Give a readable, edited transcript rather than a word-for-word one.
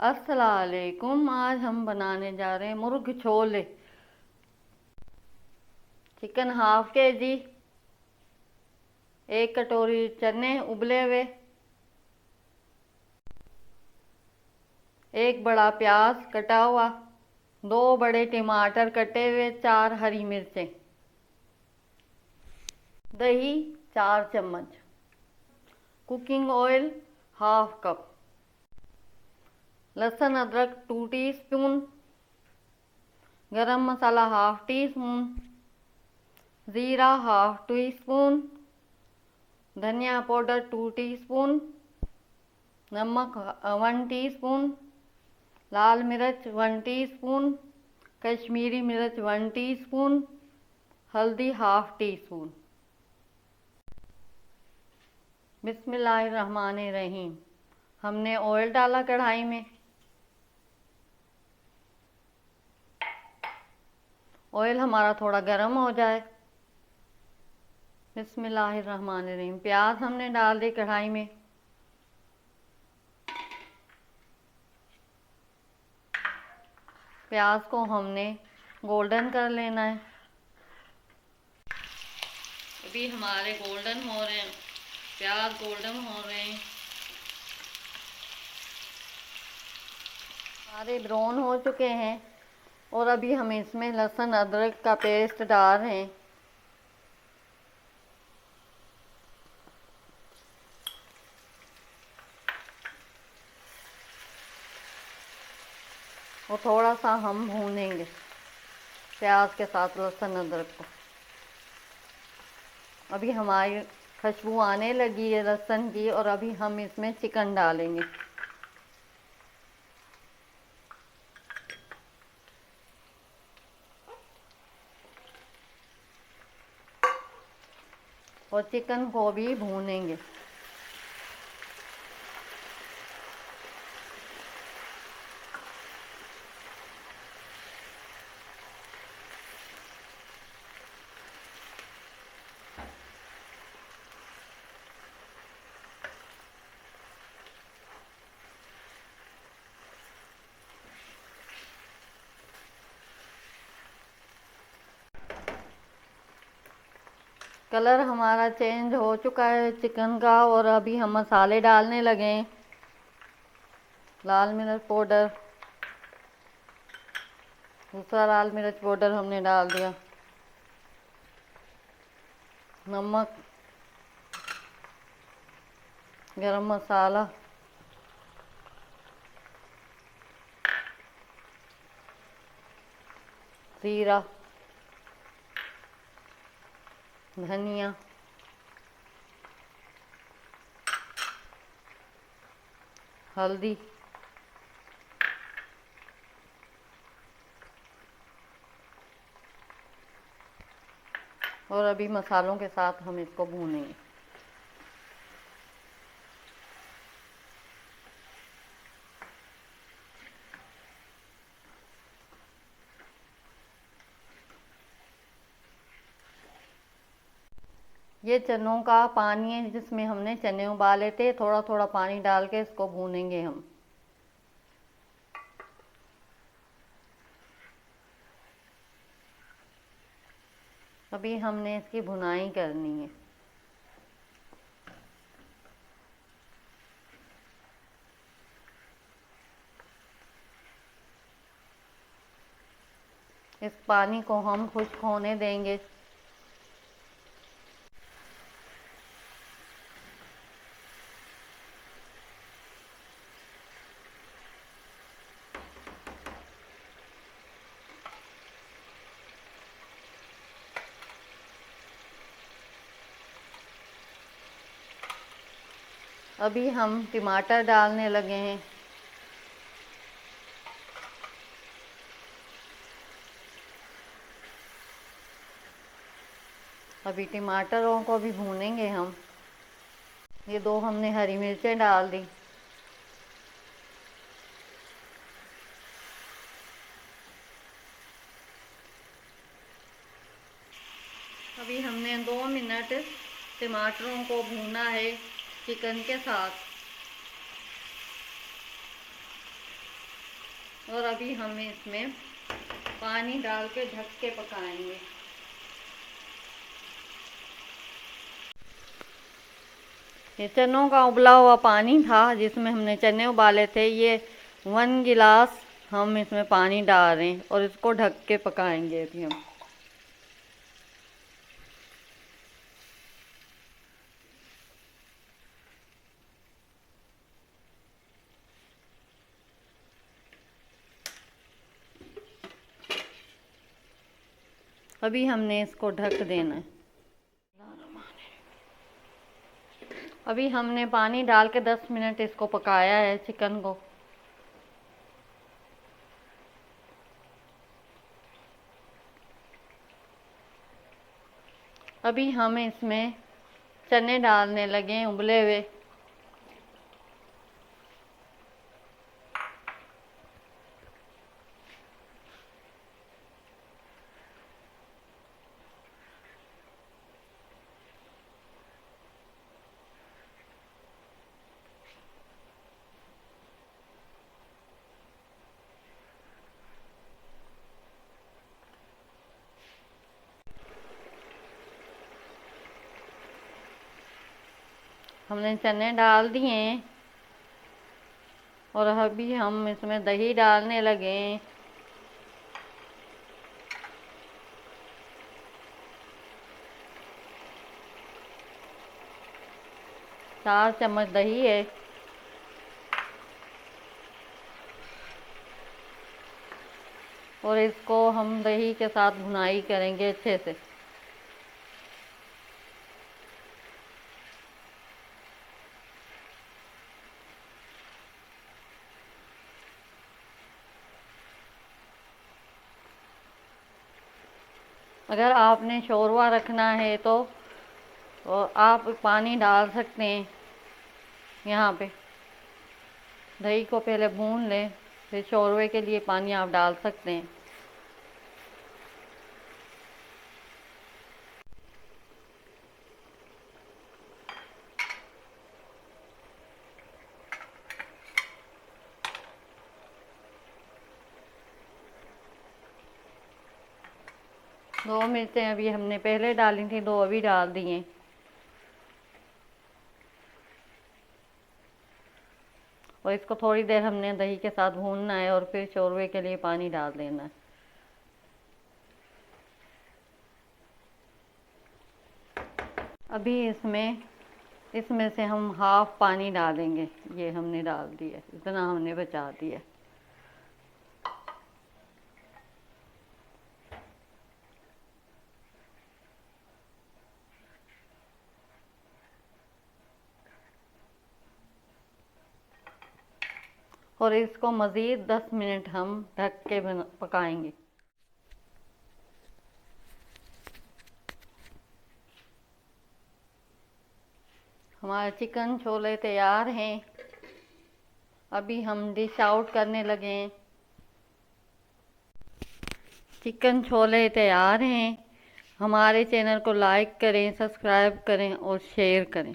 अस्सलाम वालेकुम। आज हम बनाने जा रहे हैं मुर्ग छोले। चिकन हाफ के जी, एक कटोरी चने उबले हुए, एक बड़ा प्याज कटा हुआ, दो बड़े टमाटर कटे हुए, 4 हरी मिर्चें, दही 4 चम्मच, कुकिंग ऑयल हाफ कप, लहसुन अदरक 2 टीस्पून, गरम मसाला हाफ टी स्पून, ज़ीरा हाफ टी स्पून, धनिया पाउडर 2 टीस्पून, नमक 1 टीस्पून, लाल मिर्च 1 टीस्पून, कश्मीरी मिर्च 1 टीस्पून, हल्दी हाफ टी स्पून। बिस्मिल्लाहिर्रहमानिर्रहीम। हमने ऑयल डाला कढ़ाई में। ऑयल हमारा थोड़ा गर्म हो जाए। बिस्मिल्लाहिर्रहमानिर्रहीम। प्याज हमने डाल दी कढ़ाई में। प्याज को हमने गोल्डन कर लेना है। अभी हमारे गोल्डन हो रहे हैं, प्याज गोल्डन हो रहे हैं, हमारे ब्राउन हो चुके हैं। और अभी हम इसमें लहसुन अदरक का पेस्ट डाल रहे हैं। और थोड़ा सा हम भूनेंगे प्याज के साथ लहसुन अदरक को। अभी हमारी खुशबू आने लगी है लहसुन की, और अभी हम इसमें चिकन डालेंगे। और चिकन को भी भूनेंगे। कलर हमारा चेंज हो चुका है चिकन का। और अभी हम मसाले डालने लगे हैं। लाल मिर्च पाउडर, दूसरा लाल मिर्च पाउडर हमने डाल दिया, नमक, गरम मसाला, जीरा, धनिया, हल्दी, और अभी मसालों के साथ हम इसको भूनेंगे। ये चनों का पानी है जिसमें हमने चने उबाले थे। थोड़ा थोड़ा पानी डाल के इसको भूनेंगे हम। अभी हमने इसकी भुनाई करनी है। इस पानी को हम खुश्क होने देंगे। अभी हम टमाटर डालने लगे हैं। अभी टमाटरों को भी भूनेंगे हम। ये दो हमने हरी मिर्चें डाल दी। अभी हमने 2 मिनट टमाटरों को भूना है चिकन के साथ। और अभी हम इसमें पानी डाल के ढक के पकाएंगे। ये चनों का उबला हुआ पानी था जिसमें हमने चने उबाले थे। ये 1 गिलास हम इसमें पानी डाल रहे हैं और इसको ढक के पकाएंगे अभी हम। अभी हमने इसको ढक देना है। अभी हमने पानी डाल के 10 मिनट इसको पकाया है चिकन को। अभी हम इसमें चने डालने लगे उबले हुए। हमने चने डाल दिए हैं और अभी हम इसमें दही डालने लगे हैं। 4 चम्मच दही है। और इसको हम दही के साथ भुनाई करेंगे अच्छे से। अगर आपने शोरवा रखना है तो आप पानी डाल सकते हैं। यहाँ पे दही को पहले भून लें, फिर शोरवे के लिए पानी आप डाल सकते हैं। दो मिर्चें अभी हमने पहले डाली थी, 2 अभी डाल दिए। और इसको थोड़ी देर हमने दही के साथ भूनना है और फिर शोरवे के लिए पानी डाल देना है। अभी इसमें से हम हाफ पानी डालेंगे। ये हमने डाल दिया, इतना हमने बचा दिया। और इसको मज़ीद 10 मिनट हम ढक के पकाएंगे। हमारे चिकन छोले तैयार हैं। अभी हम डिश आउट करने लगे हैं। चिकन छोले तैयार हैं। हमारे चैनल को लाइक करें, सब्सक्राइब करें और शेयर करें।